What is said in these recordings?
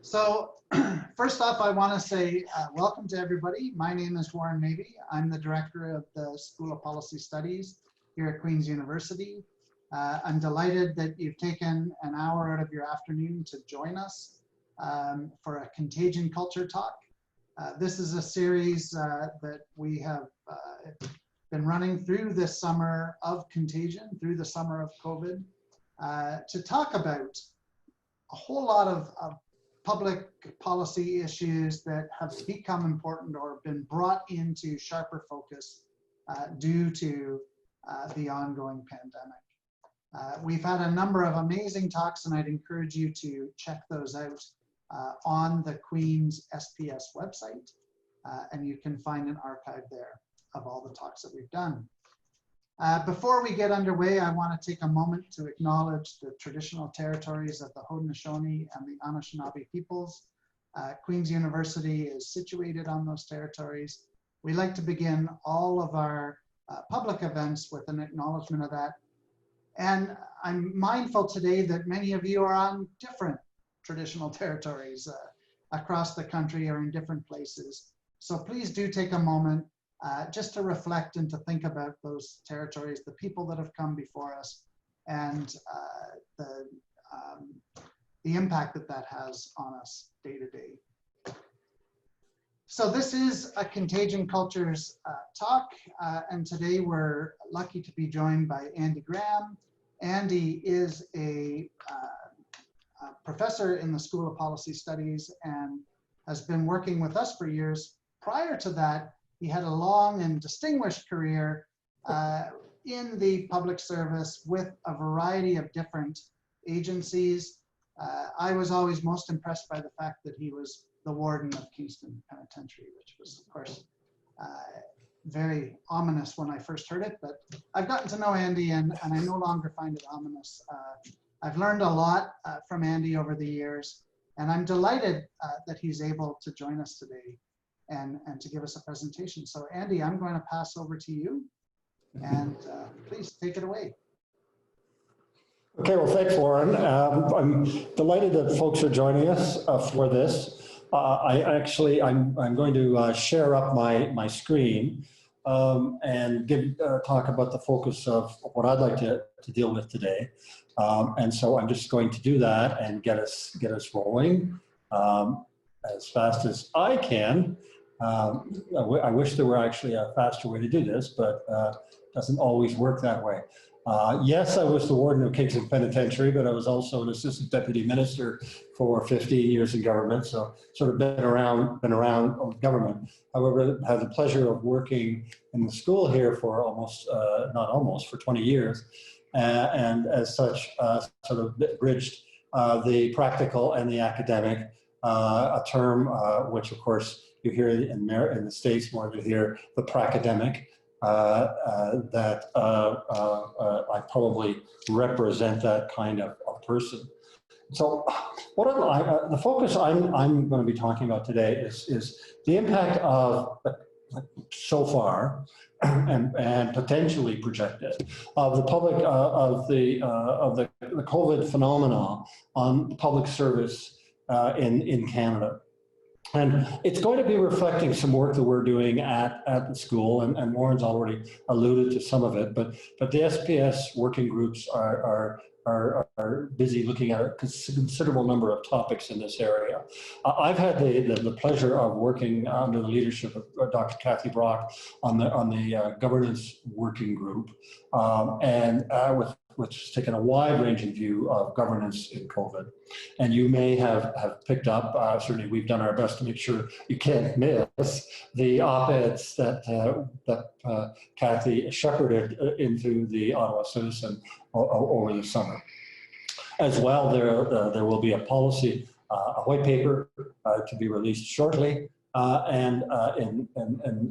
So first off, I want to say welcome to everybody. My name is Warren Mabey. I'm the director of the School of Policy Studies here at Queen's University. I'm delighted that you've taken an hour out of your afternoon to join us for a Contagion Culture Talk. This is a series that we have been running through this summer of Contagion, through the summer of COVID, to talk about a whole lot of public policy issues that have become important or been brought into sharper focus due to the ongoing pandemic. We've had a number of amazing talks, and I'd encourage you to check those out on the Queen's SPS website, and you can find an archive there of all the talks that we've done. Before we get underway, I want to take a moment to acknowledge the traditional territories of the Haudenosaunee and the Anishinaabe peoples. Queen's University is situated on those territories. We like to begin all of our public events with an acknowledgement of that. And I'm mindful today that many of you are on different traditional territories across the country or in different places. So please do take a moment just to reflect and to think about those territories, the people that have come before us, and the impact that that has on us day to day. So this is a Contagion Cultures talk, and today we're lucky to be joined by Andy Graham. Andy is a professor in the School of Policy Studies and has been working with us for years. Prior to that, he had a long and distinguished career in the public service with a variety of different agencies. I was always most impressed by the fact that he was the warden of Kingston Penitentiary, which was, of course, very ominous when I first heard it, but I've gotten to know Andy and I no longer find it ominous. I've learned a lot from Andy over the years, and I'm delighted that he's able to join us today and to give us a presentation. So Andy, I'm going to pass over to you, and please take it away. Okay, well, thanks, Warren. I'm delighted that folks are joining us for this. I'm going to share up my screen and talk about the focus of what I'd like to deal with today. And so I'm just going to do that and get us rolling as fast as I can. I wish there were actually a faster way to do this, but it doesn't always work that way. Yes, I was the warden of Kingston Penitentiary, but I was also an assistant deputy minister for 15 years in government, so sort of been around government. However, I had the pleasure of working in the school here for for 20 years, and as such, sort of bridged the practical and the academic, a term which, of course, you hear in the States more to hear the pracademic, that I probably represent that kind of person. So the focus I'm going to be talking about today is the impact of, so far, and potentially projected, of the public, of the COVID phenomena on public service in Canada. And it's going to be reflecting some work that we're doing at the school, and Warren's already alluded to some of it, but the SPS working groups are busy looking at a considerable number of topics in this area. I've had the pleasure of working under the leadership of Dr. Kathy Brock on the governance working group, which has taken a wide-ranging view of governance in COVID. And you may have picked up, certainly we've done our best to make sure you can't miss the op-eds that Kathy shepherded into the Ottawa Citizen over the summer. As well, there will be a policy, a white paper to be released shortly, and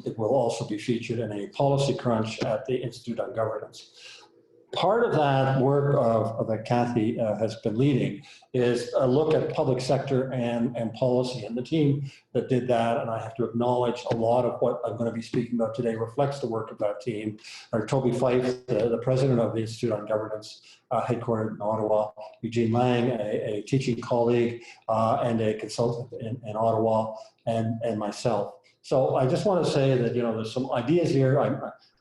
it will also be featured in a policy crunch at the Institute on Governance. part of that work that Kathy has been leading is a look at public sector and policy. And the team that did that, and I have to acknowledge a lot of what I'm going to be speaking about today reflects the work of that team, are Toby Fife, the president of the Institute on Governance, headquartered in Ottawa, Eugene Lang, a teaching colleague and a consultant in Ottawa, and myself. So I just want to say that, there's some ideas here.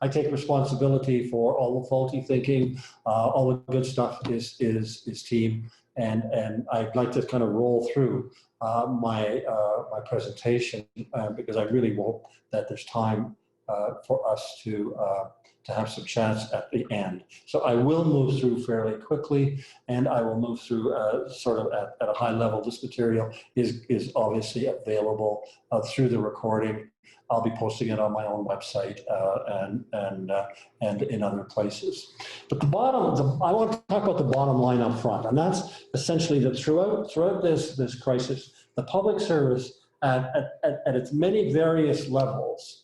I take responsibility for all the faulty thinking. All the good stuff is team. And I'd like to kind of roll through my presentation because I really hope that there's time for us to have some chats at the end. So I will move through fairly quickly, and I will move through sort of at a high level. This material is obviously available through the recording. I'll be posting it on my own website and in other places. But I want to talk about the bottom line up front, and that's essentially that throughout this crisis, the public service at its many various levels,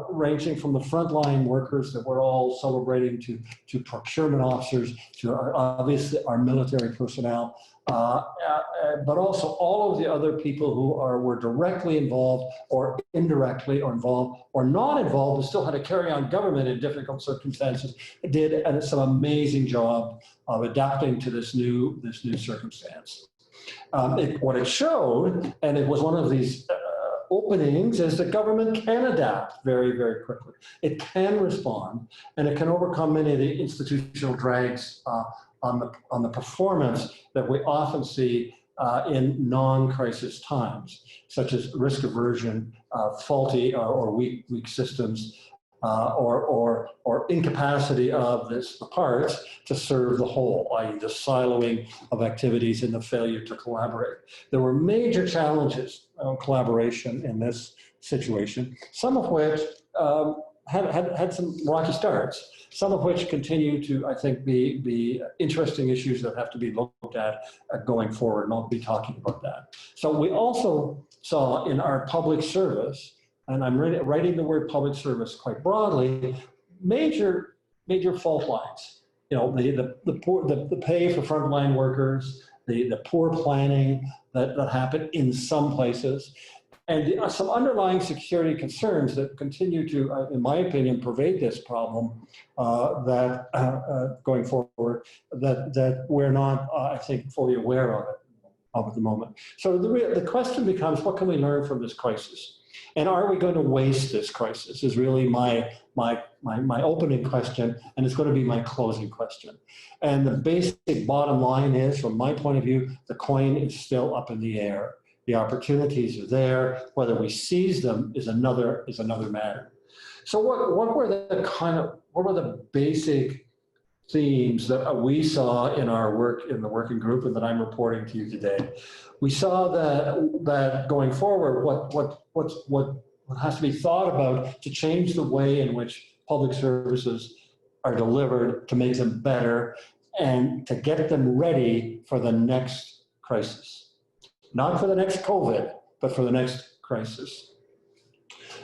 ranging from the frontline workers that we're all celebrating to procurement officers, to obviously our military personnel, but also all of the other people who were directly involved or indirectly or involved or not involved, but still had to carry on government in difficult circumstances, did some amazing job of adapting to this new circumstance. What it showed, and it was one of these openings, is that government can adapt very, very quickly. It can respond, and it can overcome many of the institutional drags on the performance that we often see in non-crisis times, such as risk aversion, faulty or weak systems, or incapacity of the parts to serve the whole, i.e. the siloing of activities and the failure to collaborate. There were major challenges on collaboration in this situation, some of which had some rocky starts, some of which continue to, I think, be interesting issues that have to be looked at going forward, and I'll be talking about that. So we also saw in our public service, and I'm writing the word public service quite broadly, major fault lines. The pay for frontline workers, the poor planning that happened in some places, and some underlying security concerns that continue to, in my opinion, pervade this problem going forward, that we're not, I think, fully aware of at the moment. So the question becomes, what can we learn from this crisis? And are we going to waste this crisis is really my opening question, and it's going to be my closing question. And the basic bottom line is, from my point of view, the coin is still up in the air. The opportunities are there. Whether we seize them is another matter. So what were the basic themes that we saw in our work in the working group and that I'm reporting to you today? We saw that going forward, what has to be thought about to change the way in which public services are delivered, to make them better, and to get them ready for the next crisis. Not for the next COVID, but for the next crisis.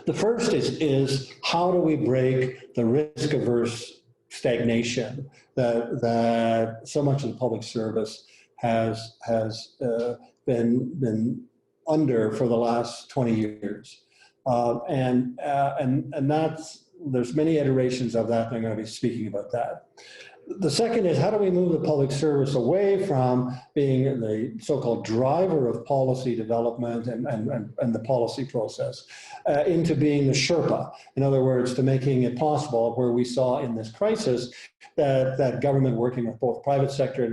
The first is how do we break the risk-averse stagnation that so much of the public service has been under for the last 20 years. And there's many iterations of that, and I'm going to be speaking about that. The second is, how do we move the public service away from being the so-called driver of policy development and the policy process into being the Sherpa? In other words, to making it possible, where we saw in this crisis that government working with both private sector and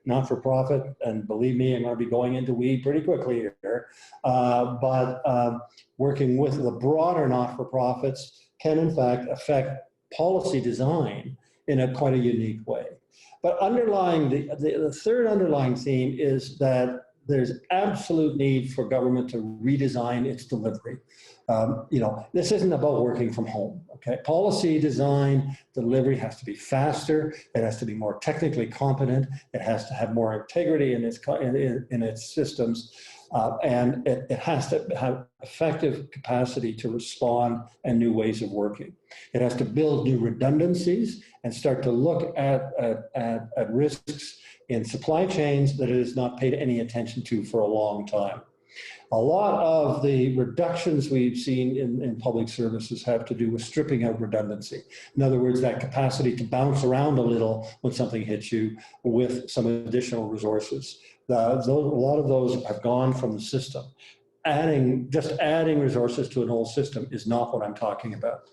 not-for-profit, and believe me, I'm going to be going into weed pretty quickly here, but working with the broader not-for-profits can in fact affect policy design in quite a unique way. But underlying the third underlying theme is that there's absolute need for government to redesign its delivery. This isn't about working from home, okay? Policy design, delivery has to be faster, it has to be more technically competent, it has to have more integrity in its systems. And it has to have effective capacity to respond and new ways of working. It has to build new redundancies and start to look at risks in supply chains that it has not paid any attention to for a long time. A lot of the reductions we've seen in public services have to do with stripping out redundancy. In other words, that capacity to bounce around a little when something hits you with some additional resources. A lot of those have gone from the system. Just adding resources to an old system is not what I'm talking about.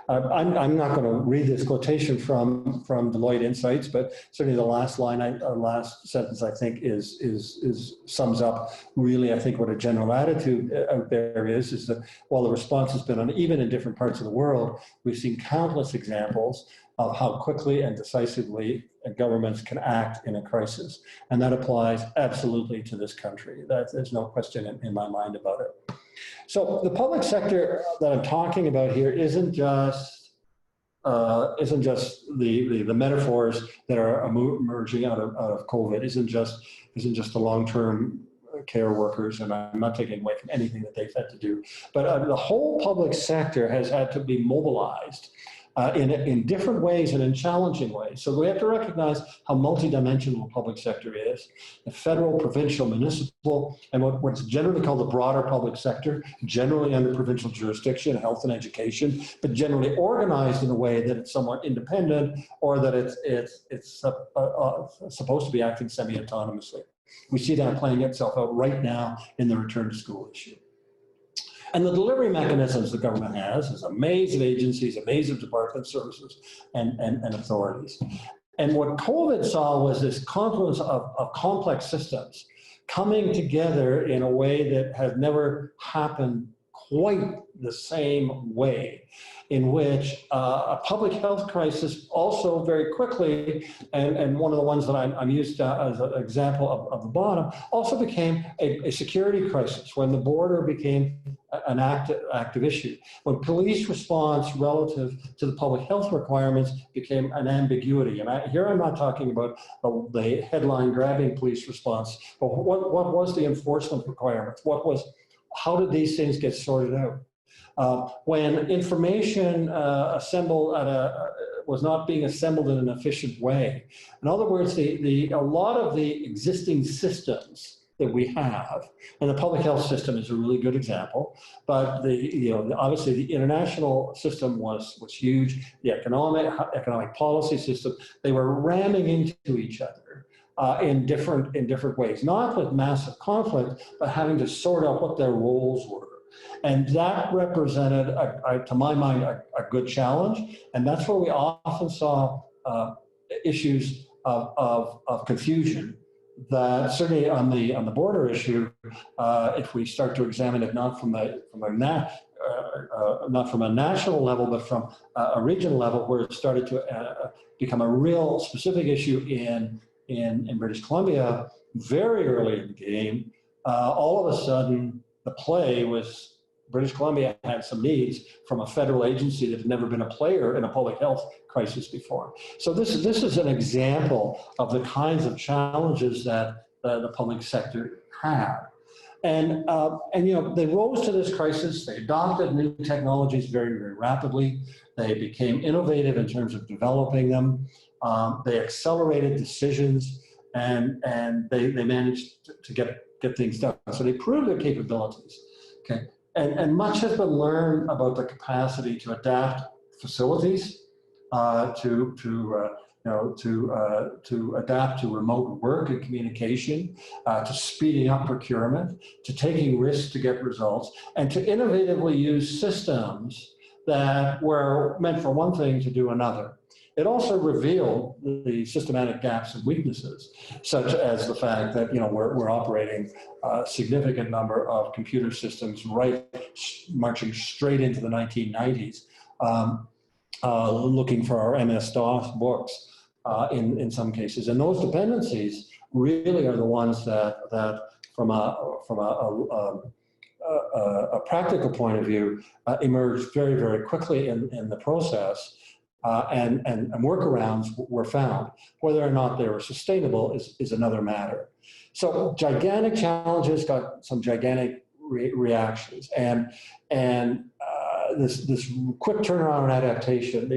I'm not going to read this quotation from Deloitte Insights, but certainly the last line, last sentence, I think sums up really, I think, what a general attitude out there is that while the response has been uneven in different parts of the world, we've seen countless examples of how quickly and decisively governments can act in a crisis. And that applies absolutely to this country. There's no question in my mind about it. So the public sector that I'm talking about here isn't just the metaphors that are emerging out of COVID. Isn't just the long-term care workers, and I'm not taking away from anything that they've had to do. But the whole public sector has had to be mobilized in different ways and in challenging ways. So we have to recognize how multidimensional the public sector is. The federal, provincial, municipal, and what's generally called the broader public sector, generally under provincial jurisdiction, health and education, but generally organized in a way that it's somewhat independent or that it's supposed to be acting semi-autonomously. We see that playing itself out right now in the return to school issue. And the delivery mechanisms the government has is a maze of agencies, a maze of department services and authorities. And what COVID saw was this confluence of complex systems coming together in a way that has never happened quite the same way, in which a public health crisis also very quickly, and one of the ones that I'm used to as an example of the bottom, also became a security crisis when the border became an active issue. When police response relative to the public health requirements became an ambiguity. And here I'm not talking about the headline grabbing police response, but what was the enforcement requirements? How did these things get sorted out? When information was not being assembled in an efficient way. In other words, a lot of the existing systems that we have, and the public health system is a really good example, but obviously the international system was huge, the economic policy system, they were ramming into each other. In different ways, not with massive conflict, but having to sort out what their roles were. And that represented, to my mind, a good challenge. And that's where we often saw issues of confusion that certainly on the border issue, if we start to examine it not from a national level, but from a regional level, where it started to become a real specific issue in British Columbia, very early in the game, all of a sudden the play was British Columbia had some needs from a federal agency that had never been a player in a public health crisis before. So this is an example of the kinds of challenges that the public sector had. And they rose to this crisis. They adopted new technologies very, very rapidly. They became innovative in terms of developing them. They accelerated decisions, and they managed to get things done. So they proved their capabilities. Okay, and much has been learned about the capacity to adapt facilities, to adapt to remote work and communication, to speeding up procurement, to taking risks to get results, and to innovatively use systems that were meant for one thing to do another. It also revealed the systematic gaps and weaknesses, such as the fact that we're operating a significant number of computer systems marching straight into the 1990s, looking for our MS-DOS books in some cases, and those dependencies really are the ones that from a practical point of view emerged very, very quickly in the process. and workarounds were found. Whether or not they were sustainable is another matter. So gigantic challenges got some gigantic reactions, and this quick turnaround and adaptation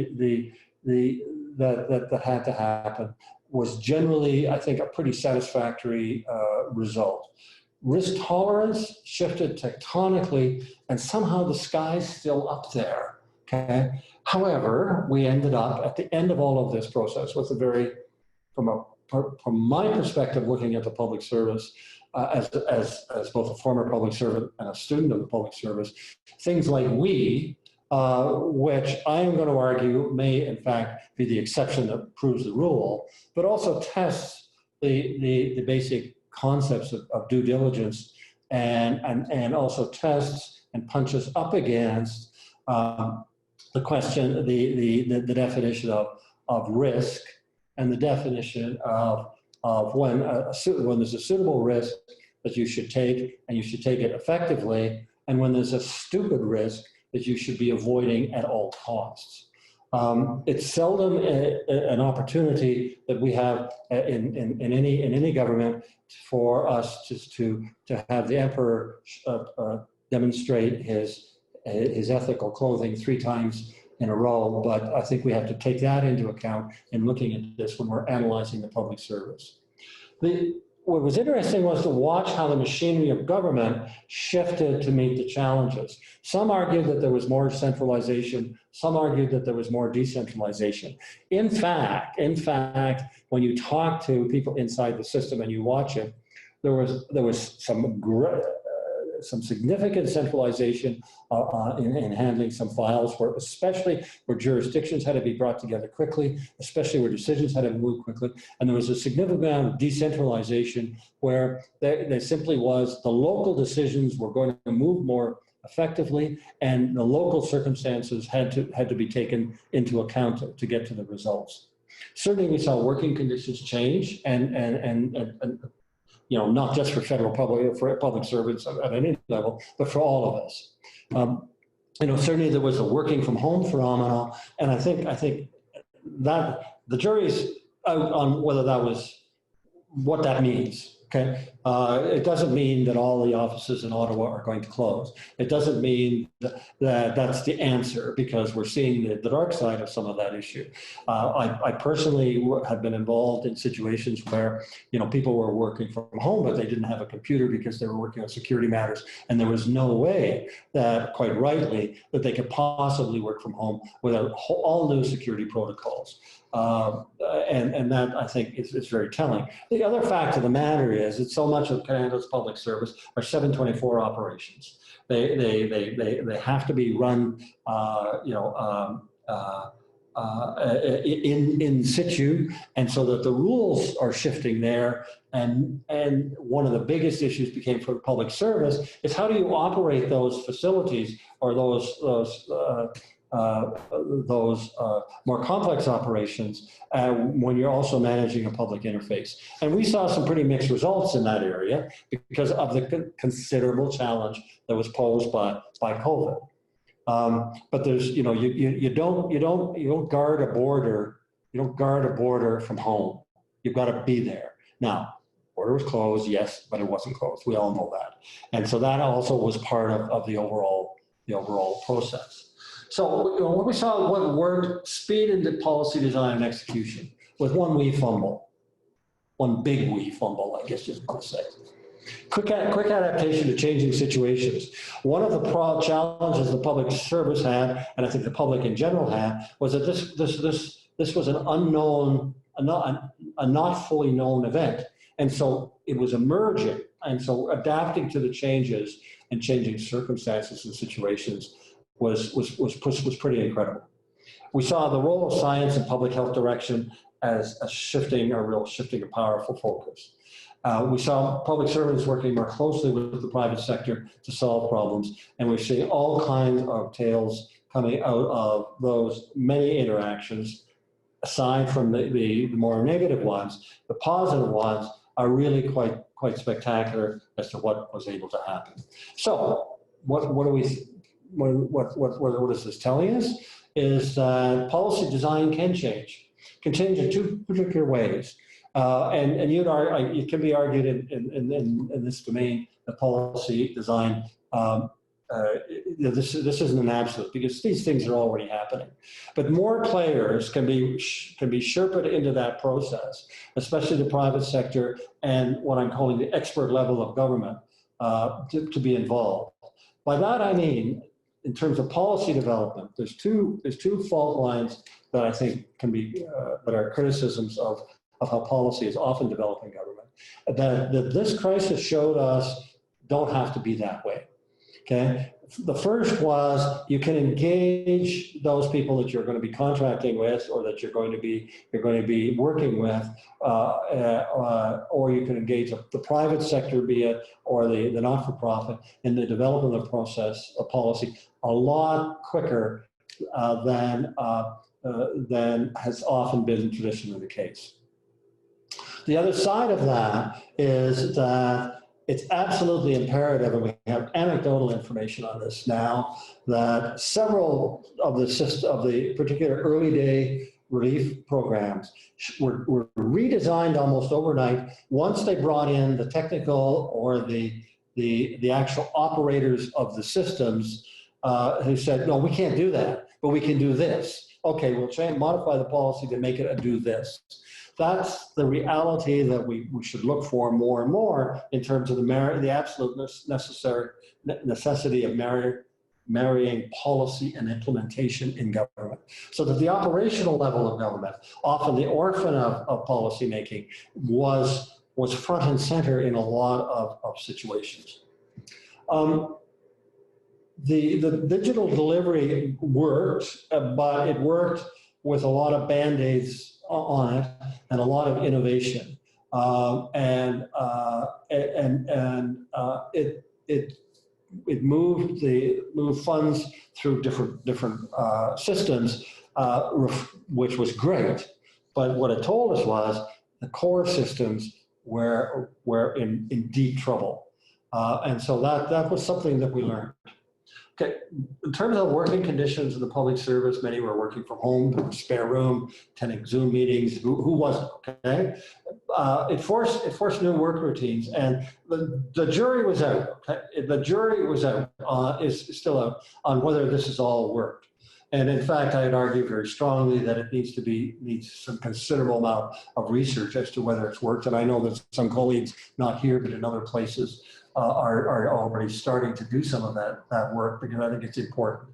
that had to happen was generally, I think, a pretty satisfactory result. Risk tolerance shifted tectonically, and somehow the sky's still up there, okay? However, we ended up at the end of all of this process with a very, from my perspective, looking at the public service, as both a former public servant and a student of the public service, things like Wii, which I'm going to argue may in fact be the exception that proves the rule, but also tests the basic concepts of due diligence, and also tests and punches up against the question, the definition of risk, and the definition of when there's a suitable risk that you should take, and you should take it effectively, and when there's a stupid risk that you should be avoiding at all costs. It's seldom an opportunity that we have in any government for us to have the emperor demonstrate his ethical clothing 3 times in a row, but I think we have to take that into account in looking at this when we're analyzing the public service. What was interesting was to watch how the machinery of government shifted to meet the challenges. Some argued that there was more centralization. Some argued that there was more decentralization. In fact, when you talk to people inside the system and you watch it, there was some significant centralization in handling some files, especially where jurisdictions had to be brought together quickly, especially where decisions had to move quickly. And there was a significant amount of decentralization where there simply was the local decisions were going to move more effectively, and the local circumstances had to be taken into account to get to the results. Certainly we saw working conditions change, and you know, not just for public servants at any level, but for all of us. You know, certainly there was a working from home phenomenon, and I think that the jury's out on whether that was what that means. Okay, it doesn't mean that all the offices in Ottawa are going to close. It doesn't mean that that's the answer, because we're seeing the dark side of some of that issue. I personally have been involved in situations where, you know, people were working from home, but they didn't have a computer because they were working on security matters, and there was no way that, quite rightly, that they could possibly work from home without all new security protocols. And that, I think, is very telling. The other fact of the matter is that so much of Canada's public service are 7/24 operations. They have to be run, you know, in situ, and so that the rules are shifting there. And one of the biggest issues became for public service is how do you operate those facilities or those more complex operations when you're also managing a public interface. And we saw some pretty mixed results in that area because of the considerable challenge that was posed by COVID. But there's, you know, you don't guard a border. You don't guard a border from home. You've got to be there. Now, border was closed, yes, but it wasn't closed. We all know that. And so that also was part of the overall process. So, you know, what we saw, what worked, speed into policy design and execution, with one wee fumble, one big wee fumble, I guess you want to say. Quick adaptation to changing situations. One of the challenges the public service had, and I think the public in general had, was that this was an unknown, a not fully known event, and so it was emerging, and so adapting to the changes and changing circumstances and situations was pretty incredible. We saw the role of science and public health direction as shifting a powerful focus. We saw public servants working more closely with the private sector to solve problems, and we're seeing all kinds of tales coming out of those many interactions. Aside from the more negative ones, the positive ones are really quite spectacular as to what was able to happen. So what does this telling us? is that policy design can change in two particular ways. And it can be argued in this domain that policy design, this isn't an absolute, because these things are already happening. But more players can be sherped into that process, especially the private sector and what I'm calling the expert level of government to be involved. By that I mean, in terms of policy development, there's two fault lines that I think can be that are criticisms of how policy is often developed in government. That this crisis showed us don't have to be that way. Okay. The first was you can engage those people that you're going to be contracting with, or that you're going to be working with, or you can engage the private sector, be it, or the not-for-profit, in the development of process of policy a lot quicker than has often been traditionally the case. The other side of that is that it's absolutely imperative, and we have anecdotal information on this now, that several of the particular early day relief programs were redesigned almost overnight once they brought in the technical or the actual operators of the systems who said, no, we can't do that, but we can do this. Okay, we'll modify the policy to make it a do this. That's the reality that we should look for more and more in terms of the absolute necessity of marrying policy and implementation in government. So that the operational level of government, often the orphan of policy making, was front and center in a lot of situations. The digital delivery worked, but it worked with a lot of band-aids on it and a lot of innovation, it moved funds through different systems, which was great. But what it told us was the core systems were in deep trouble, and so that was something that we learned. Okay, in terms of working conditions in the public service, many were working from home, there was spare room, attending Zoom meetings, who wasn't, okay? It forced new work routines, and the jury was out, okay? The jury was out, is still out on whether this has all worked. And in fact, I'd argue very strongly that it needs some considerable amount of research as to whether it's worked. And I know that some colleagues, not here, but in other places, are already starting to do some of that work, because I think it's important.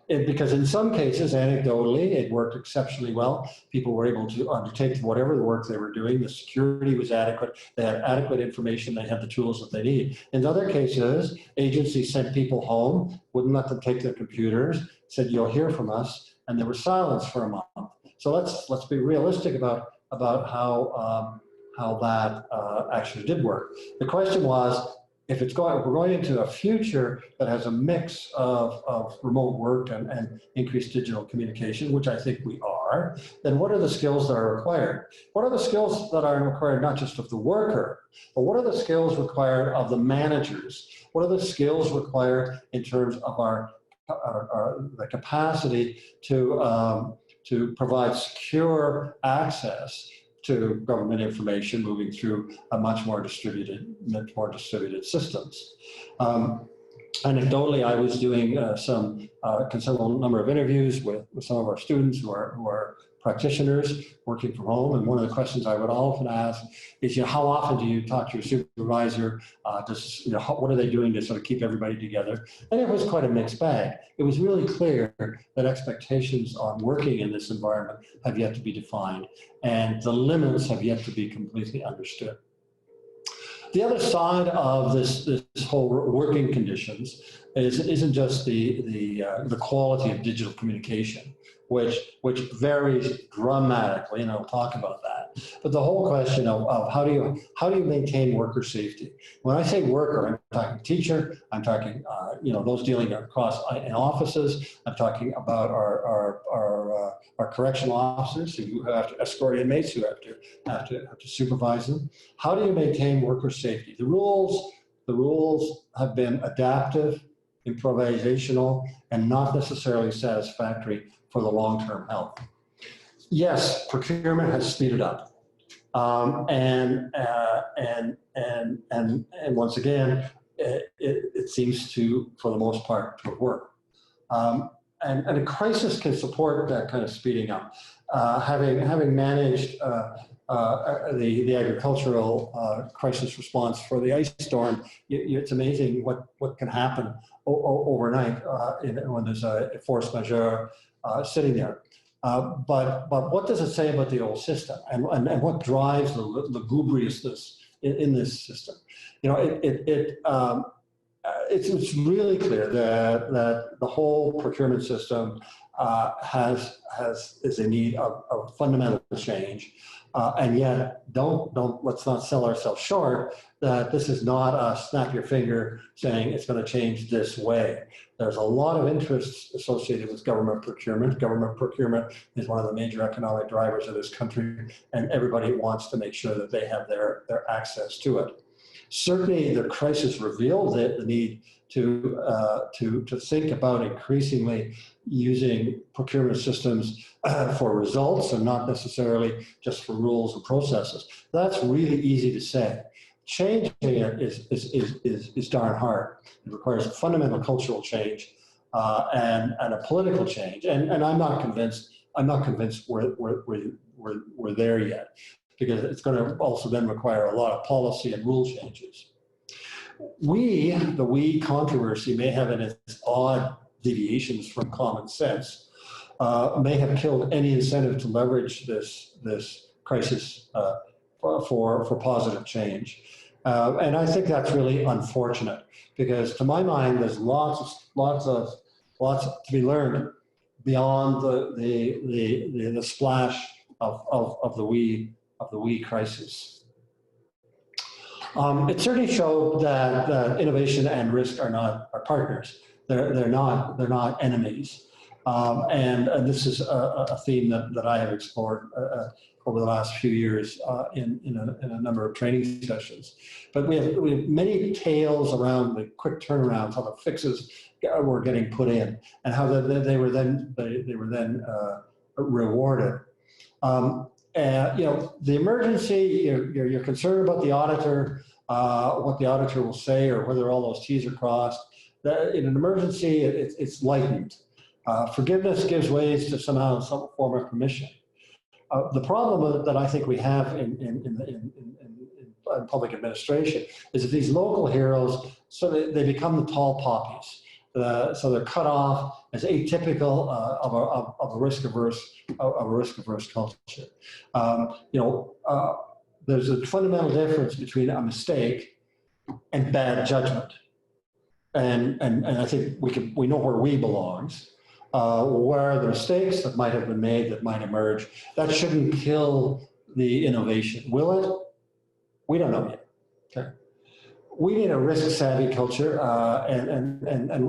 Because in some cases, anecdotally, it worked exceptionally well. People were able to undertake whatever the work they were doing. The security was adequate. They had adequate information. They had the tools that they need. In other cases, agencies sent people home, wouldn't let them take their computers, said, you'll hear from us, and there was silence for a month. So let's be realistic about how that actually did work. The question was, if we're going into a future that has a mix of remote work and increased digital communication, which I think we are, then what are the skills that are required? What are the skills that are required not just of the worker, but what are the skills required of the managers? What are the skills required in terms of the capacity to provide secure access to government information moving through a much more distributed systems. Anecdotally, I was doing some considerable number of interviews with some of our students who are practitioners working from home, and one of the questions I would often ask is, how often do you talk to your supervisor? What are they doing to sort of keep everybody together? And it was quite a mixed bag. It was really clear that expectations on working in this environment have yet to be defined, and the limits have yet to be completely understood. The other side of this whole working conditions isn't just the quality of digital communication, which varies dramatically, and I'll talk about that. But the whole question of how do you maintain worker safety? When I say worker, I'm talking teacher, I'm talking those dealing across in offices, I'm talking about our correctional officers who have to escort inmates, who have to supervise them. How do you maintain worker safety? The rules have been adaptive improvisational, and not necessarily satisfactory for the long-term health. Yes, procurement has speeded up. And once again, it seems to, for the most part, to work. And a crisis can support that kind of speeding up. Having managed the agricultural crisis response for the ice storm, it's amazing what can happen overnight when there's a force majeure sitting there. But what does it say about the old system, and what drives the lugubriousness in this system? You know, it's really clear that the whole procurement system is in need of fundamental change, and yet let's not sell ourselves short that this is not a snap your finger saying it's going to change this way. There's a lot of interests associated with government procurement. Government procurement is one of the major economic drivers of this country, and everybody wants to make sure that they have their access to it. Certainly, the crisis revealed the need to think about increasingly using procurement systems for results and not necessarily just for rules and processes. That's really easy to say. Changing it is darn hard. It requires a fundamental cultural change and a political change. And I'm not convinced we're there yet, because it's going to also then require a lot of policy and rule changes. The Wii controversy may have in its odd deviations from common sense, may have killed any incentive to leverage this crisis for positive change. And I think that's really unfortunate, because to my mind, there's lots to be learned beyond the splash of the Wii crisis. It certainly showed that innovation and risk are partners. They're not enemies. And this is a theme that I have explored over the last few years in a number of training sessions. But we have many tales around the quick turnarounds, how the fixes were getting put in, and how they were then rewarded. You know, the emergency, you're concerned about the auditor, what the auditor will say, or whether all those T's are crossed. In an emergency, it's lightened. Forgiveness gives ways to somehow some form of permission. The problem that I think we have in public administration is that these local heroes, so they become the tall poppies. So they're cut off as atypical of a risk-averse culture. You know, there's a fundamental difference between a mistake and bad judgment, and I think we know where we belongs. Where are the mistakes that might have been made, that might emerge? That shouldn't kill the innovation, will it? We don't know yet. Okay. We need a risk-savvy culture, and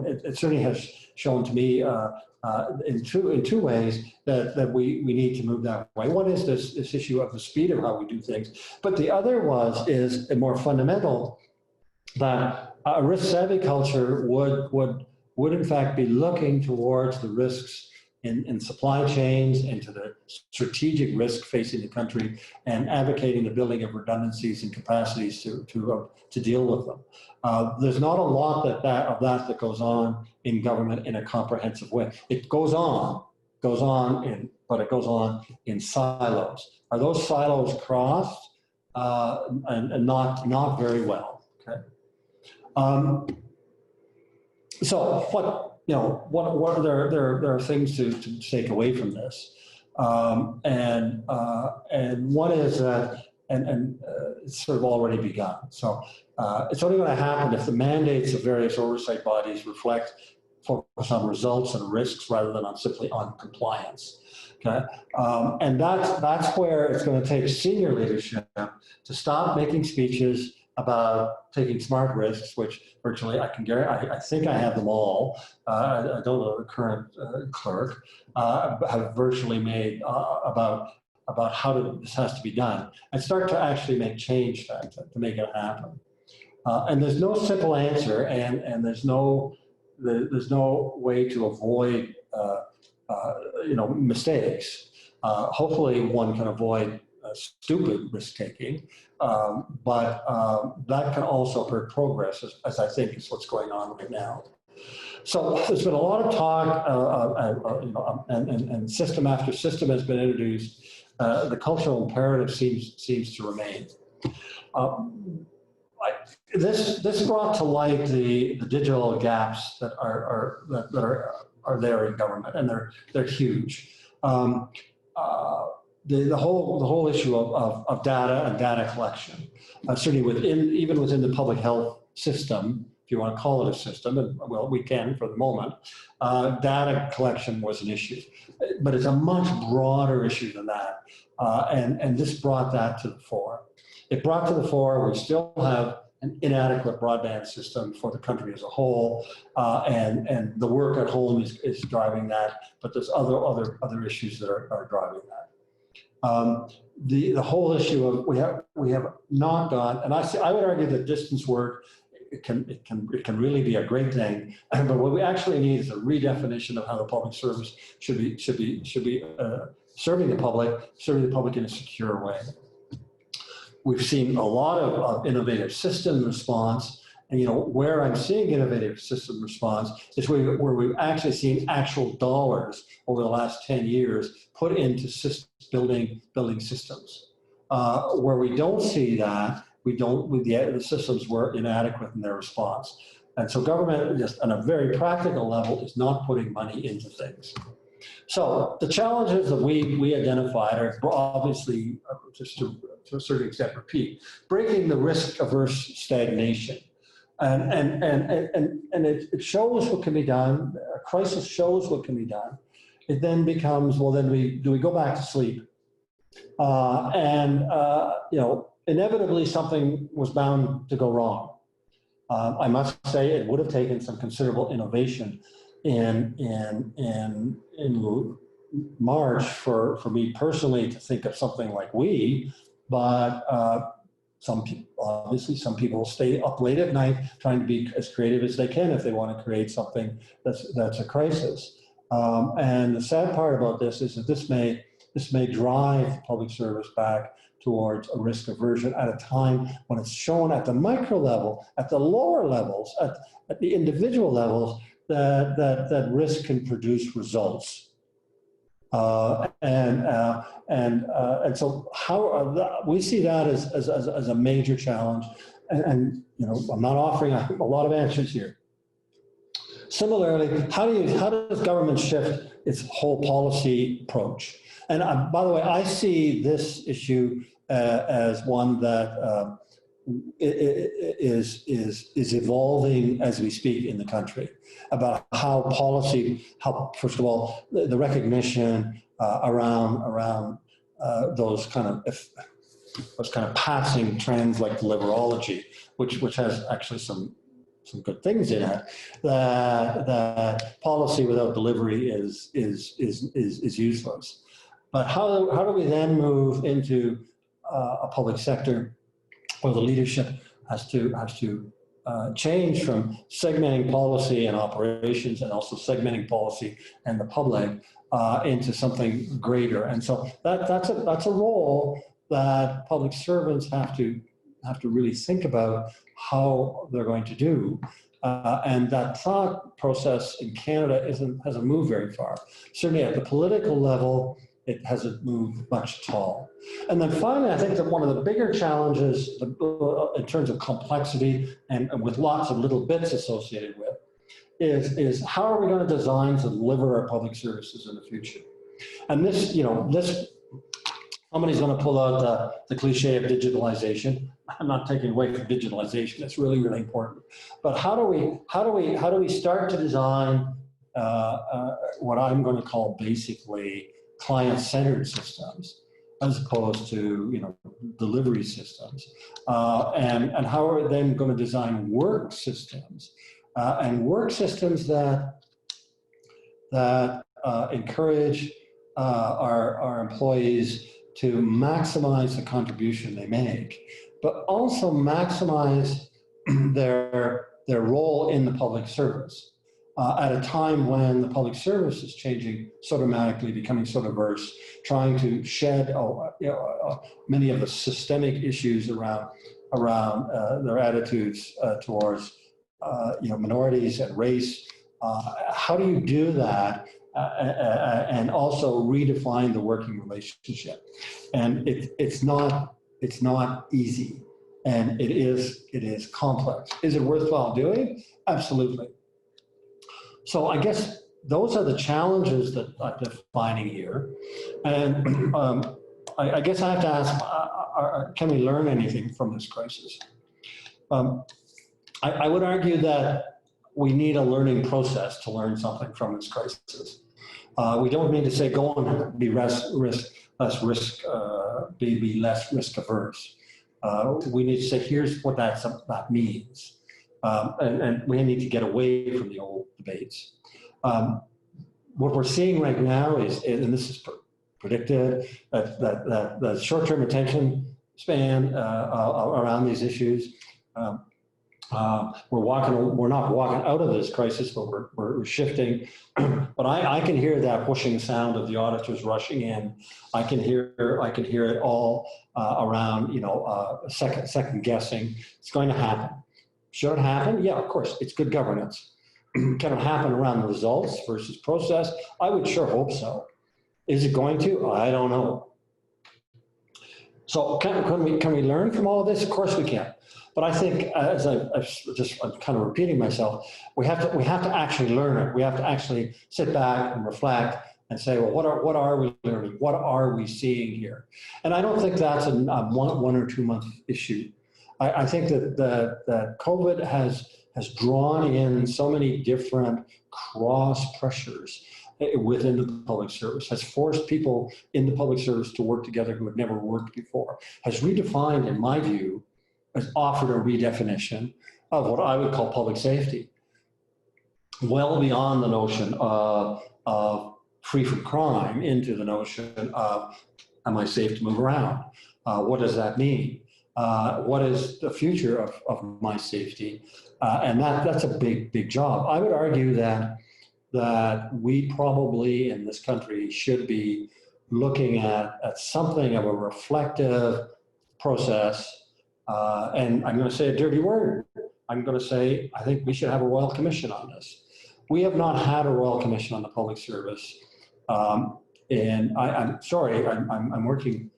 it certainly has shown to me in two ways that we need to move that way. One is this issue of the speed of how we do things, but the other is a more fundamental, that a risk-savvy culture would in fact be looking towards the risks in supply chains, into the strategic risk facing the country, and advocating the building of redundancies and capacities to deal with them. There's not a lot of that goes on in government in a comprehensive way. It goes on, but it goes on in silos. Are those silos crossed? And not very well. Okay. So what are there are things to take away from this, and one is that it's sort of already begun. So it's only going to happen if the mandates of various oversight bodies focus on results and risks rather than simply on compliance. Okay, and that's where it's going to take senior leadership to stop making speeches about taking smart risks, which virtually I think I have them all. I don't know the current clerk have virtually made about how this has to be done, and start to actually make change to make it happen. And there's no simple answer, and there's no there's no way to avoid mistakes. Hopefully one can avoid stupid risk-taking, but that can also hurt progress, as I think is what's going on right now. So there's been a lot of talk, and system after system has been introduced. The cultural imperative seems to remain. This brought to light the digital gaps that are there in government, and they're huge. The whole issue of data and data collection, certainly even within the public health system, if you want to call it a system, and well, we can for the moment, data collection was an issue. But it's a much broader issue than that. And this brought that to the fore. It brought to the fore, we still have an inadequate broadband system for the country as a whole, and the work at home is driving that, but there's other issues that are driving that. The whole issue of we have not done, and I would argue that distance work, it can really be a great thing, but what we actually need is a redefinition of how the public service should be serving the public in a secure way. We've seen a lot of innovative system response, and where I'm seeing innovative system response is where we've actually seen actual dollars over the last 10 years put into building systems. Where we don't see that, the systems were inadequate in their response. And so government, just on a very practical level, is not putting money into things. So the challenges that we identified are obviously, just to a certain extent, repeat, breaking the risk-averse stagnation. And it shows what can be done. A crisis shows what can be done. It then becomes, well, then do we go back to sleep? Inevitably something was bound to go wrong. I must say it would have taken some considerable innovation in March for me personally to think of something like Wii, but some people stay up late at night trying to be as creative as they can if they want to create something that's a crisis. And the sad part about this is that this may drive public service back towards a risk aversion at a time when it's shown at the micro level, at the lower levels, at the individual levels, that risk can produce results. And so we see that as a major challenge. And I'm not offering a lot of answers here. Similarly, how does government shift its whole policy approach? And by the way, I see this issue as one that is evolving as we speak in the country, about how policy, first of all, the recognition around those kind of passing trends like liberology, which has actually some good things in it, that policy without delivery is useless. But how do we then move into a public sector where the leadership has to change from segmenting policy and operations, and also segmenting policy and the public into something greater? And so that's a role that public servants have to really think about how they're going to do. And that thought process in Canada hasn't moved very far. Certainly at the political level, it hasn't moved much at all. And then finally, I think that one of the bigger challenges in terms of complexity and with lots of little bits associated with is how are we going to design to deliver our public services in the future? And this, somebody's going to pull out the cliche of digitalization. I'm not taking away from digitalization. It's really, really important. But how do we start to design what I'm going to call basically client-centered systems, as opposed to delivery systems, and how are we then going to design work systems and work systems that encourage our employees to maximize the contribution they make, but also maximize their role in the public service. at a time when the public service is changing so dramatically, becoming so diverse, trying to shed many of the systemic issues around their attitudes towards minorities and race. How do you do that and also redefine the working relationship? And it's not easy, and it is complex. Is it worthwhile doing? Absolutely. So I guess those are the challenges that I'm defining here. And I guess I have to ask, can we learn anything from this crisis? I would argue that we need a learning process to learn something from this crisis. We don't need to say, go on, be less risk averse. We need to say, here's what that means. And we need to get away from the old debates. What we're seeing right now is, and this is predicted, that the short-term attention span around these issues, we're not walking out of this crisis, but we're shifting. But I can hear that whooshing sound of the auditors rushing in. I can hear it all around, second guessing. It's going to happen. Should it happen? Yeah, of course. It's good governance. Can it happen around the results versus process? I would sure hope so. Is it going to? I don't know. So can we learn from all of this? Of course we can. But I think, as I'm kind of repeating myself, we have to actually learn it. We have to actually sit back and reflect and say, well, what are we learning? What are we seeing here? And I don't think that's a 1 or 2 month issue. I think that COVID has drawn in so many different cross pressures within the public service, has forced people in the public service to work together who had never worked before, has redefined, in my view, has offered a redefinition of what I would call public safety, well beyond the notion of free from crime into the notion of, am I safe to move around? What does that mean? What is the future of my safety? And that's a big job. I would argue that we probably in this country should be looking at something of a reflective process. And I'm going to say a dirty word. I'm going to say, I think we should have a Royal Commission on this. We have not had a Royal Commission on the public service. And I'm sorry, I'm working,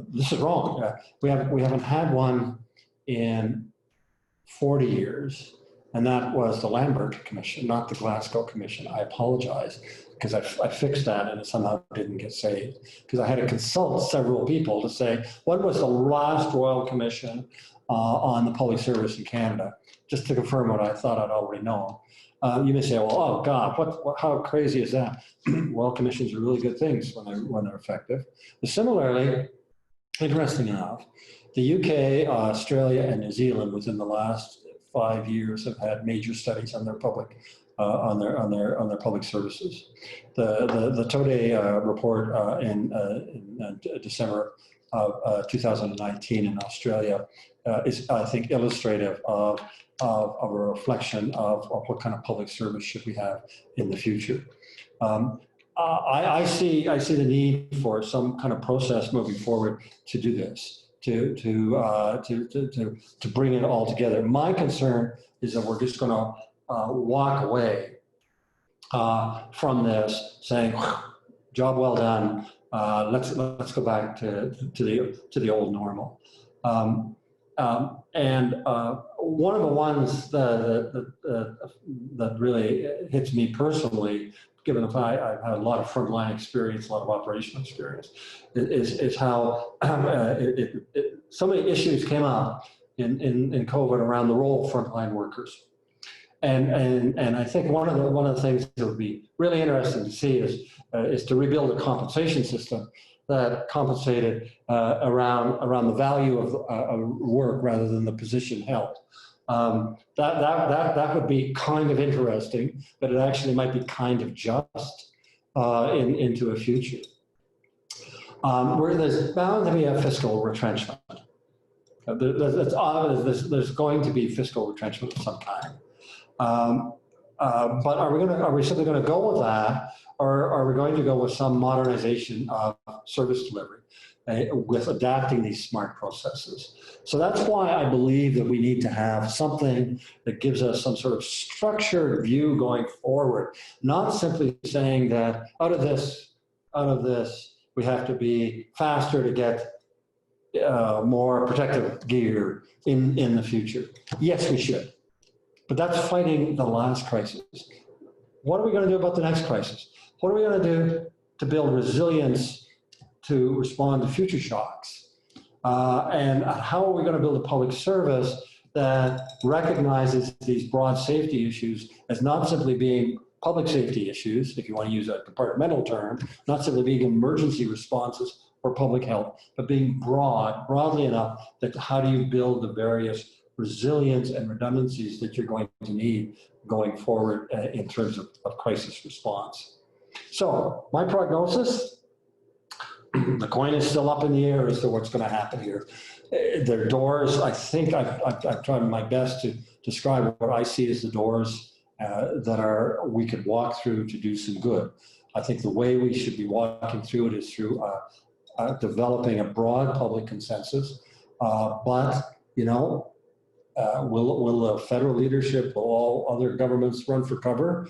this is wrong. We haven't had one in 40 years. And that was the Lambert Commission, not the Glasgow Commission. I apologize, because I fixed that and it somehow didn't get saved. Because I had to consult several people to say, what was the last Royal Commission on the public service in Canada? Just to confirm what I thought I'd already known. You may say, well, oh God, how crazy is that? Royal Commissions are really good things when they're effective. But similarly, interesting enough, the UK, Australia, and New Zealand within the last 5 years have had major studies on their public on their public services. The TODE report in December of 2019 in Australia is, I think, illustrative of a reflection of what kind of public service should we have in the future. I see the need for some kind of process moving forward to do this. To bring it all together. My concern is that we're just going to walk away from this, saying, "Job well done. Let's go back to the old normal." And one of the ones that really hits me personally, given the fact I've had a lot of frontline experience, a lot of operational experience, is how so many issues came up in COVID around the role of frontline workers. And I think one of the things that would be really interesting to see is to rebuild a compensation system that compensated around the value of work rather than the position held. That would be kind of interesting, but it actually might be kind of just into a future. Where there's bound to be a fiscal retrenchment. There's going to be fiscal retrenchment of some kind. But are we simply going to go with that, or are we going to go with some modernization of service delivery with adapting these smart processes? So that's why I believe that we need to have something that gives us some sort of structured view going forward, not simply saying that out of this, we have to be faster to get more protective gear in the future. Yes, we should. But that's fighting the last crisis. What are we going to do about the next crisis? What are we going to do to build resilience to respond to future shocks? And how are we going to build a public service that recognizes these broad safety issues as not simply being public safety issues, if you want to use a departmental term, not simply being emergency responses or public health, but being broadly enough that how do you build the various resilience and redundancies that you're going to need going forward in terms of crisis response. So my prognosis, the coin is still up in the air as to what's going to happen here. The doors, I think I've tried my best to describe what I see as the doors that we could walk through to do some good. I think the way we should be walking through it is through developing a broad public consensus, but you know, will the federal leadership, will all other governments run for cover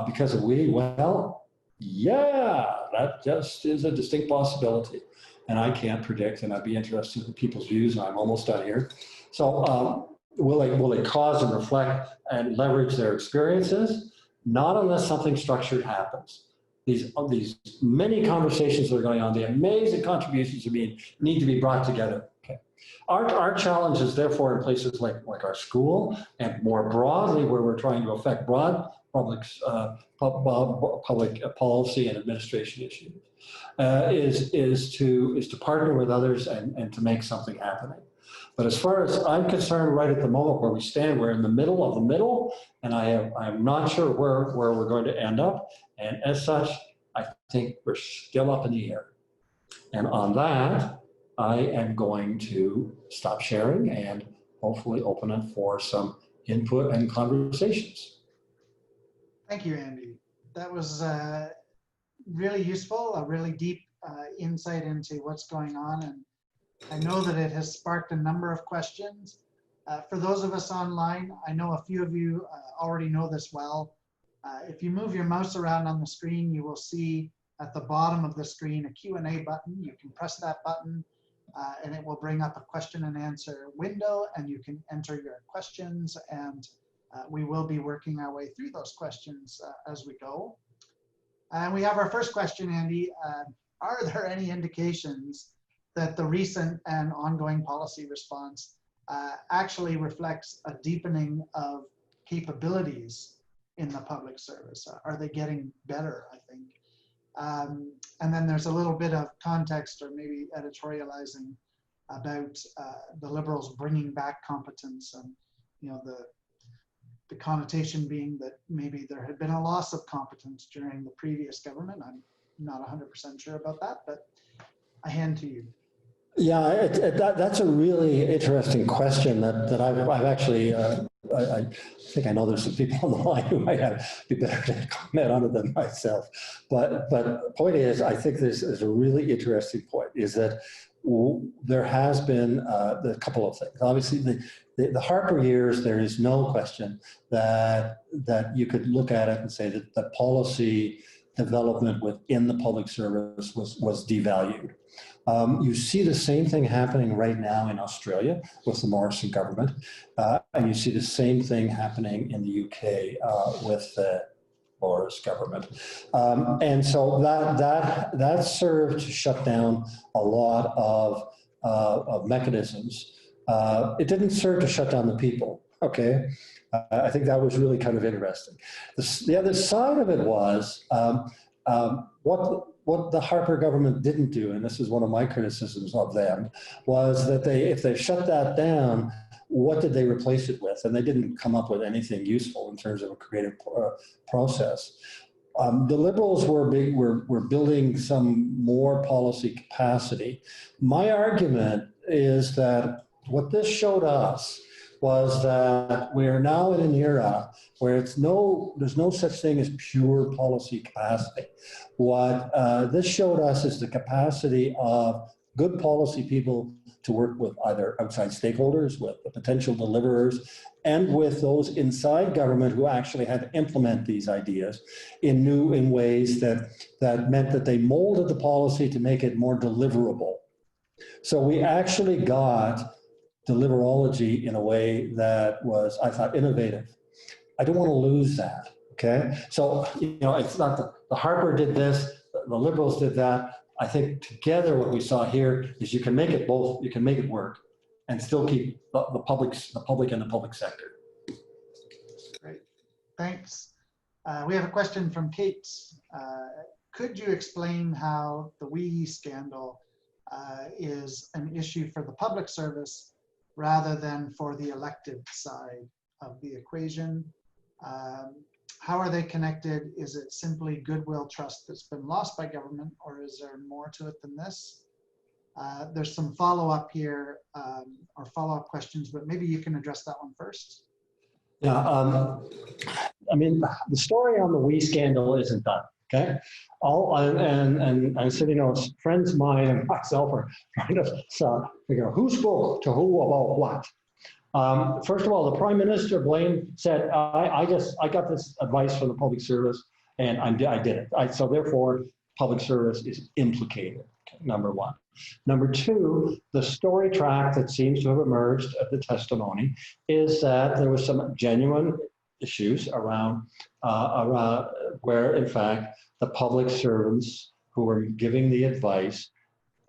because of we? Well, yeah, that just is a distinct possibility. And I can't predict, and I'd be interested in people's views, and I'm almost done here. So will they cause and reflect and leverage their experiences? Not unless something structured happens. These many conversations that are going on, the amazing contributions need to be brought together. Okay. Our challenge is therefore in places like our school and more broadly where we're trying to affect broad public policy and administration issues, is to partner with others and to make something happening. But as far as I'm concerned, right at the moment where we stand, we're in the middle of the middle, and I'm not sure where we're going to end up. And as such, I think we're still up in the air. And on that, I am going to stop sharing and hopefully open it for some input and conversations. Thank you, Andy. That was really useful, a really deep insight into what's going on. And I know that it has sparked a number of questions. For those of us online, I know a few of you already know this well. If you move your mouse around on the screen, you will see at the bottom of the screen a Q&A button. You can press that button and it will bring up a question and answer window, and you can enter your questions, and we will be working our way through those questions as we go. And we have our first question, Andy. Are there any indications that the recent and ongoing policy response actually reflects a deepening of capabilities in the public service? Are they getting better, I think? And then there's a little bit of context or maybe editorializing about the Liberals bringing back competence, and you know, the connotation being that maybe there had been a loss of competence during the previous government. I'm not 100% sure about that, but I hand to you. Yeah, that's a really interesting question that I've actually, I think I know there's some people on the line who might be better to comment on it than myself. But the point is, I think this is a really interesting point, is that there has been a couple of things. Obviously, the Harper years, there is no question that you could look at it and say that the policy development within the public service was devalued. You see the same thing happening right now in Australia with the Morrison government, and you see the same thing happening in the UK with the Boris government. And so that served to shut down a lot of mechanisms. It didn't serve to shut down the people, okay? I think that was really kind of interesting. The other side of it was what the Harper government didn't do, and this is one of my criticisms of them, was that if they shut that down, what did they replace it with? And they didn't come up with anything useful in terms of a creative process. The Liberals were building some more policy capacity. My argument is that what this showed us was that we're now in an era where there's no such thing as pure policy capacity. What this showed us is the capacity of good policy people to work with either outside stakeholders, with the potential deliverers, and with those inside government who actually had to implement these ideas in ways that meant that they molded the policy to make it more deliverable. So we actually got deliverology in a way that was, I thought, innovative. I don't want to lose that, okay? So, it's not the Harper did this, the Liberals did that. I think together what we saw here is you can make it both, you can make it work and still keep the public and the public sector. Great, thanks. We have a question from Kate. Could you explain how the Wii scandal is an issue for the public service rather than for the elected side of the equation? How are they connected? Is it simply goodwill trust that's been lost by government, or is there more to it than this? There's some follow-up here, or follow-up questions, but maybe you can address that one first. Yeah, I mean, the story on the Wii scandal isn't done, okay? And so, friends of mine and myself are trying to figure out who spoke to who about what. First of all, the Prime Minister said, I got this advice from the public service and I did it. So therefore, public service is implicated, number one. Number two, the story track that seems to have emerged at the testimony is that there was some genuine issues around where, in fact, the public servants who were giving the advice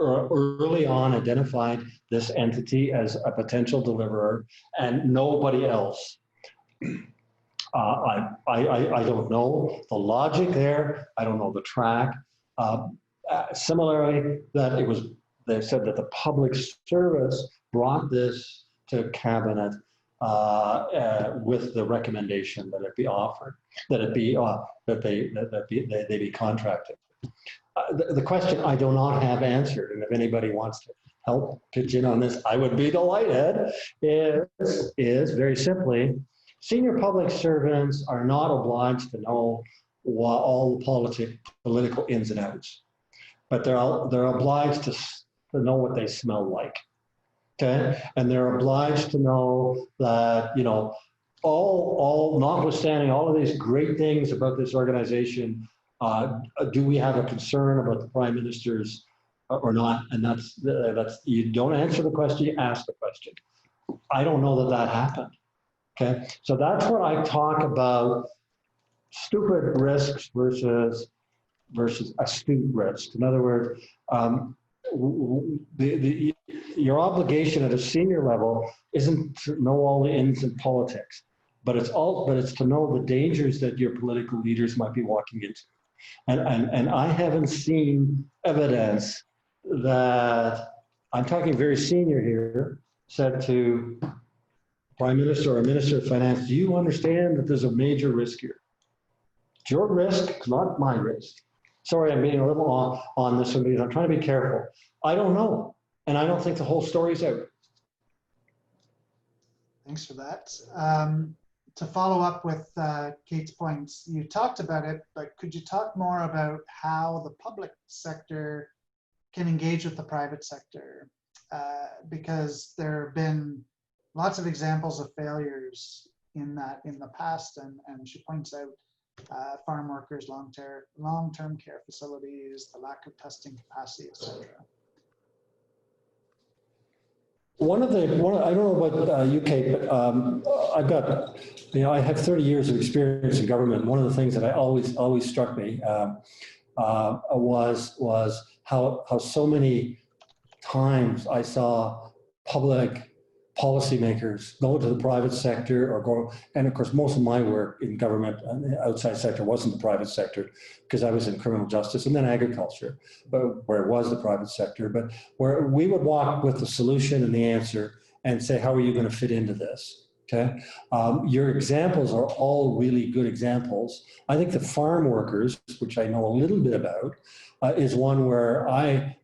early on identified this entity as a potential deliverer and nobody else. I don't know the logic there. I don't know the track. Similarly, they said that the public service brought this to cabinet with the recommendation that it be offered, that they be contracted. The question I do not have answered, and if anybody wants to help pitch in on this, I would be delighted, is very simply, senior public servants are not obliged to know all the political ins and outs, but they're obliged to know what they smell like, okay? And they're obliged to know that, all notwithstanding all of these great things about this organization, do we have a concern about the Prime Minister's or not? And that's you don't answer the question, you ask the question. I don't know that happened. Okay, so that's what I talk about: stupid risks versus astute risks. In other words, your obligation at a senior level isn't to know all the ins in politics, but it's to know the dangers that your political leaders might be walking into. And I haven't seen evidence that, I'm talking very senior here, said to Prime Minister or Minister of Finance, do you understand that there's a major risk here? It's your risk, it's not my risk. Sorry, I'm being a little on this one because I'm trying to be careful. I don't know, and I don't think the whole story's out. Thanks for that. To follow up with Kate's points, you talked about it, but could you talk more about how the public sector can engage with the private sector? Because there have been lots of examples of failures in the past, and she points out farm workers, long-term care facilities, the lack of testing capacity, etc. I don't know about UK, but I've got, I have 30 years of experience in government. One of the things that I always struck me was how so many times I saw public policymakers go to the private sector and of course most of my work in government and the outside sector wasn't the private sector because I was in criminal justice and then agriculture, but where it was the private sector, but where we would walk with the solution and the answer and say, how are you going to fit into this? Okay, your examples are all really good examples. I think the farm workers, which I know a little bit about, is one where I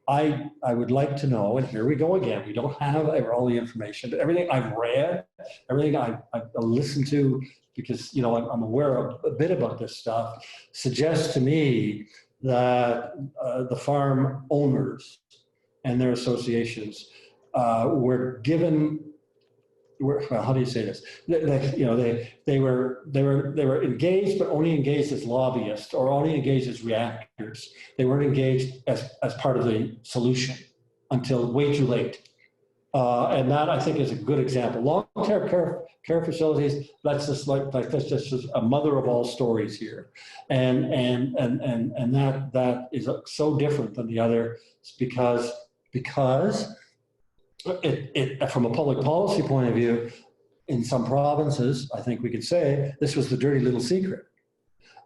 would like to know, and here we go again, we don't have all the information, but everything I've read, everything I've listened to, because I'm aware of a bit about this stuff, suggests to me that the farm owners and their associations were given, well, how do you say this? They were engaged, but only engaged as lobbyists or only engaged as reactors. They weren't engaged as part of the solution until way too late. And that, I think, is a good example. Long-term care facilities, that's just a mother of all stories here, and that is so different than the other because it from a public policy point of view, in some provinces, I think we could say this was the dirty little secret.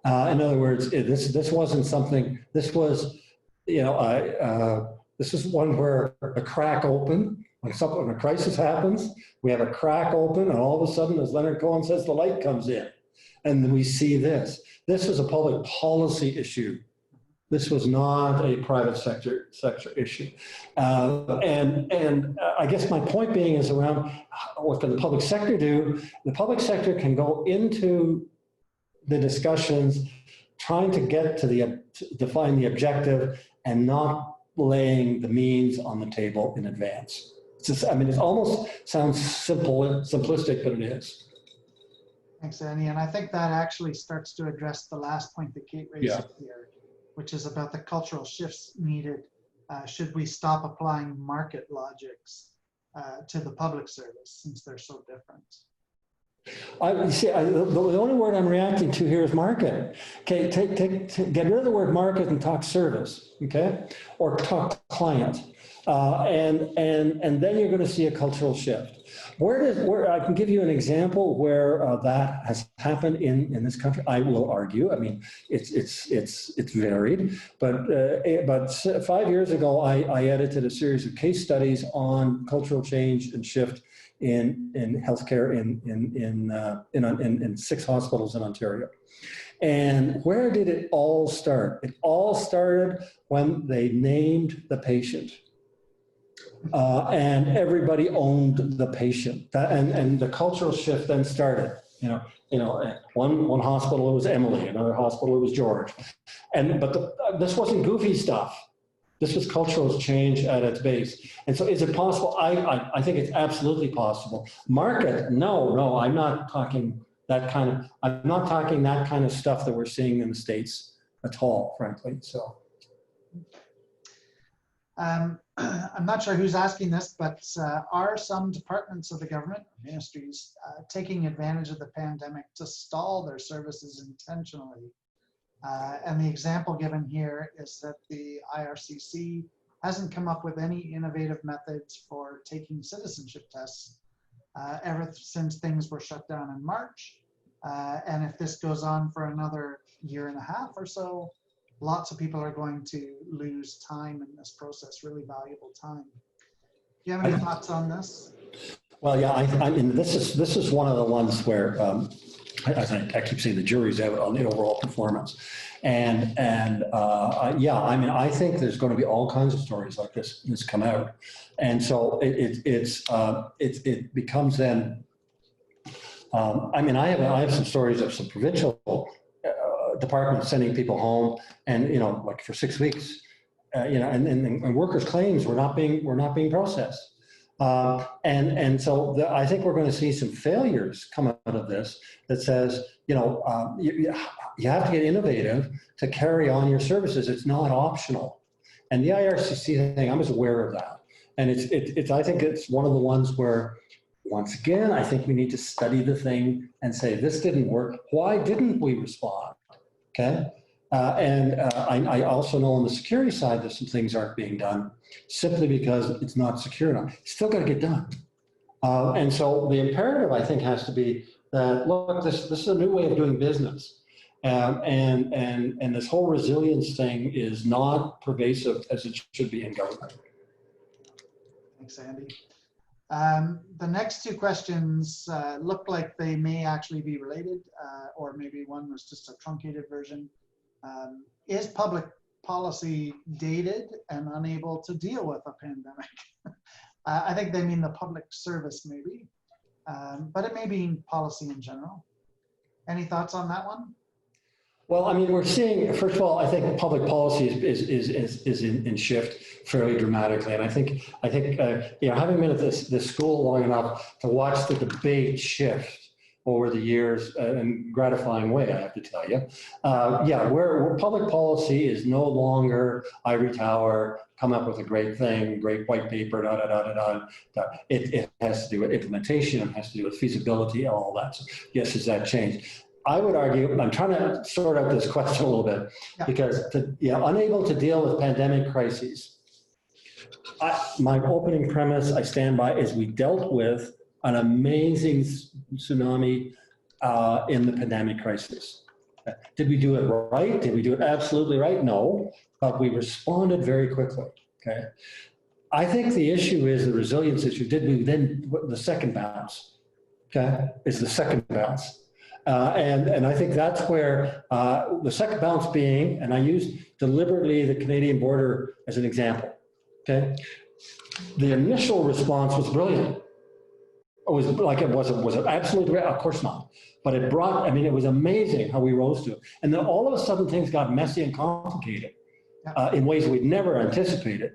In other words, this wasn't something. This was, this is one where a crack opened. When a crisis happens, we have a crack open, and all of a sudden, as Leonard Cohen says, the light comes in, and then we see this. This was a public policy issue. This was not a private sector issue. And I guess my point being is around what can the public sector do? The public sector can go into the discussions trying to get to define the objective and not laying the means on the table in advance. It almost sounds simplistic, but it is. Thanks, Andy. And I think that actually starts to address the last point that Kate raised here, which is about the cultural shifts needed. Should we stop applying market logics to the public service since they're so different? The only word I'm reacting to here is market. Okay, get rid of the word market and talk service, okay? Or talk client. And then you're going to see a cultural shift. Where I can give you an example where that has happened in this country. I will argue. I mean, it's varied, but 5 years ago, I edited a series of case studies on cultural change and shift in healthcare in 6 hospitals in Ontario. And where did it all start? It all started when they named the patient. And everybody owned the patient, and the cultural shift then started. One hospital it was Emily, another hospital it was George, but this wasn't goofy stuff. This was cultural change at its base. And so, is it possible? I think it's absolutely possible. Market? No, I'm not talking that kind of. I'm not talking that kind of stuff that we're seeing in the States at all, frankly. So. I'm not sure who's asking this, but are some departments of the government, ministries, taking advantage of the pandemic to stall their services intentionally? And the example given here is that the IRCC hasn't come up with any innovative methods for taking citizenship tests ever since things were shut down in March. And if this goes on for another 1.5 years or so, lots of people are going to lose time in this process, really valuable time. Do you have any thoughts on this? Well, yeah, I mean, this is one of the ones where I keep saying the jury's out on the overall performance, and yeah, I mean, I think there's going to be all kinds of stories like this come out, and so it becomes then. I mean, I have some stories of some provincial departments sending people home, and like for 6 weeks, and workers' claims were not being processed. And so I think we're going to see some failures come out of this that says, you have to get innovative to carry on your services. It's not optional. And the IRCC thing, I'm just aware of that. And I think it's one of the ones where, once again, I think we need to study the thing and say, this didn't work. Why didn't we respond? Okay. I also know on the security side that some things aren't being done simply because it's not secure enough. It's still got to get done. And so the imperative, I think, has to be that, look, this is a new way of doing business. And this whole resilience thing is not pervasive as it should be in government. Thanks, Andy. The next two questions look like they may actually be related, or maybe one was just a truncated version. Is public policy dated and unable to deal with a pandemic? I think they mean the public service maybe, but it may mean policy in general. Any thoughts on that one? Well, I mean, we're seeing, first of all, I think public policy is in shift fairly dramatically. And I think you know, having been at this school long enough to watch the debate shift over the years in a gratifying way, I have to tell you. Yeah, where public policy is no longer ivory tower, come up with a great thing, great white paper, da, da, da, da, da, da. It has to do with implementation, it has to do with feasibility, all that. So yes, has that changed? I would argue, I'm trying to sort out this question a little bit, because unable to deal with pandemic crises. My opening premise I stand by is we dealt with an amazing tsunami in the pandemic crisis. Did we do it right? Did we do it absolutely right? No, but we responded very quickly, okay? I think the issue is the resilience issue. Did we then, the second bounce, okay, is the second bounce. And I think that's where the second bounce being, and I used deliberately the Canadian border as an example, okay? The initial response was brilliant. It was like, was it absolutely right? Of course not. But it brought, I mean, it was amazing how we rose to it. And then all of a sudden things got messy and complicated in ways we'd never anticipated.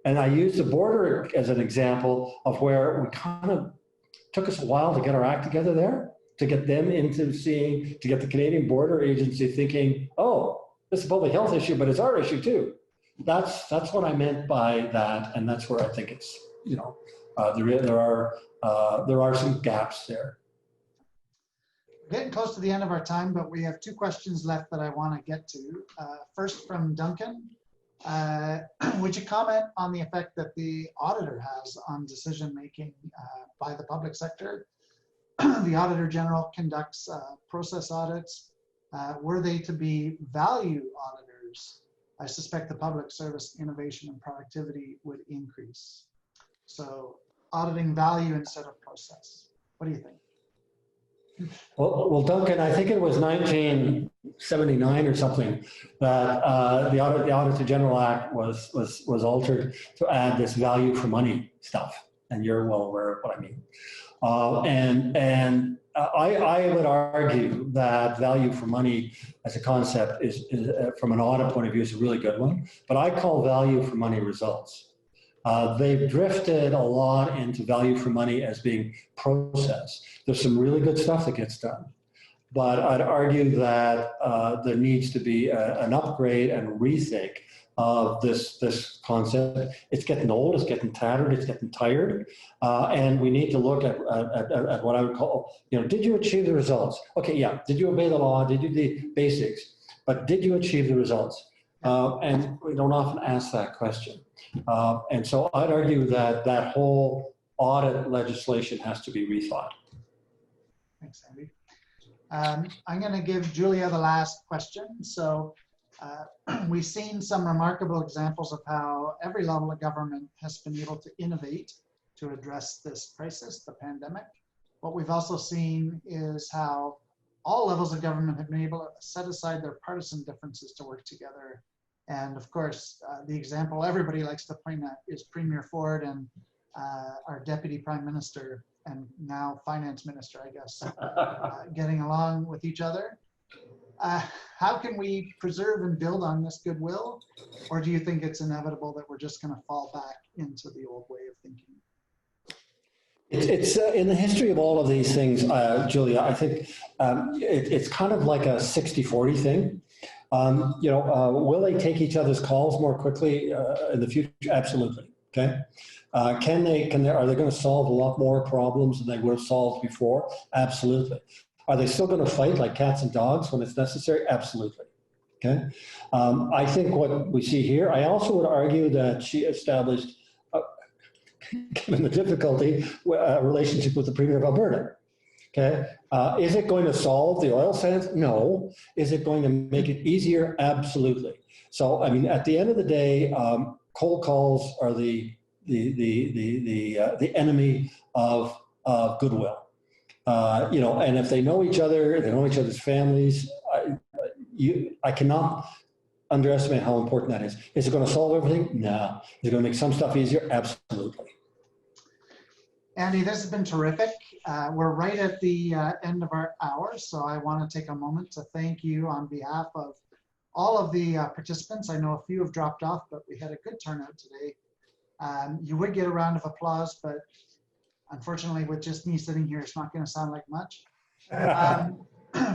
And I used the border as an example of where we kind of took us a while to get our act together there, to get them into seeing, to get the Canadian Border Agency thinking, oh, this is a public health issue, but it's our issue too. That's what I meant by that, and that's where I think it's, you know, there are some gaps there. We're getting close to the end of our time, but we have two questions left that I want to get to. First from Duncan. Would you comment on the effect that the auditor has on decision-making by the public sector? The Auditor General conducts process audits. Were they to be value auditors, I suspect the public service innovation and productivity would increase. So auditing value instead of process. What do you think? Well, Duncan, I think it was 1979 or something that the Auditor General Act was altered to add this value for money stuff, and you're well aware of what I mean. I would argue that value for money as a concept is from an audit point of view, is a really good one, but I call value for money results. They've drifted a lot into value for money as being process. There's some really good stuff that gets done, but I'd argue that there needs to be an upgrade and rethink of this concept. It's getting old, it's getting tattered, it's getting tired, and we need to look at what I would call, you know, did you achieve the results? Okay, yeah, did you obey the law? Did you do the basics? But did you achieve the results? And we don't often ask that question. And so I'd argue that that whole audit legislation has to be rethought. Thanks, Andy. I'm going to give Julia the last question. So we've seen some remarkable examples of how every level of government has been able to innovate to address this crisis, the pandemic. What we've also seen is how all levels of government have been able to set aside their partisan differences to work together. And of course, the example everybody likes to point at is Premier Ford and our Deputy Prime Minister and now Finance Minister, I guess, getting along with each other. How can we preserve and build on this goodwill? Or do you think it's inevitable that we're just going to fall back into the old way of thinking? It's in the history of all of these things, Julia, I think it's kind of like a 60-40 thing. You know, will they take each other's calls more quickly in the future? Absolutely. Okay. Are they going to solve a lot more problems than they would have solved before? Absolutely. Are they still going to fight like cats and dogs when it's necessary? Absolutely. Okay. I think what we see here, I also would argue that she established, given the difficulty, a relationship with the Premier of Alberta. Okay. Is it going to solve the oil sands? No. Is it going to make it easier? Absolutely. So, I mean, at the end of the day, cold calls are the the enemy of goodwill. You know, and if they know each other, they know each other's families. I cannot underestimate how important that is. Is it going to solve everything? No. Is it going to make some stuff easier? Absolutely. Andy, this has been terrific. We're right at the end of our hour, so I want to take a moment to thank you on behalf of all of the participants. I know a few have dropped off, but we had a good turnout today. You would get a round of applause, but unfortunately, with just me sitting here, it's not going to sound like much.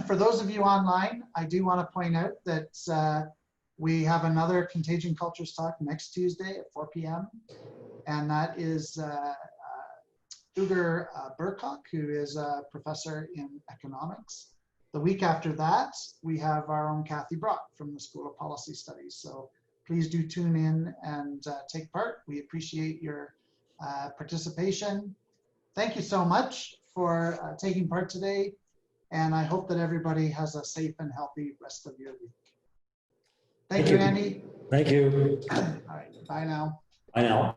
For those of you online, I do want to point out that we have another Contagion Cultures talk next Tuesday at 4 p.m. And that is Ugur Burkok, who is a professor in economics. The week after that, we have our own Kathy Brock from the School of Policy Studies. So please do tune in and take part. We appreciate your participation. Thank you so much for taking part today. And I hope that everybody has a safe and healthy rest of your week. Thank you, Andy. Thank you. All right, bye now. Bye now.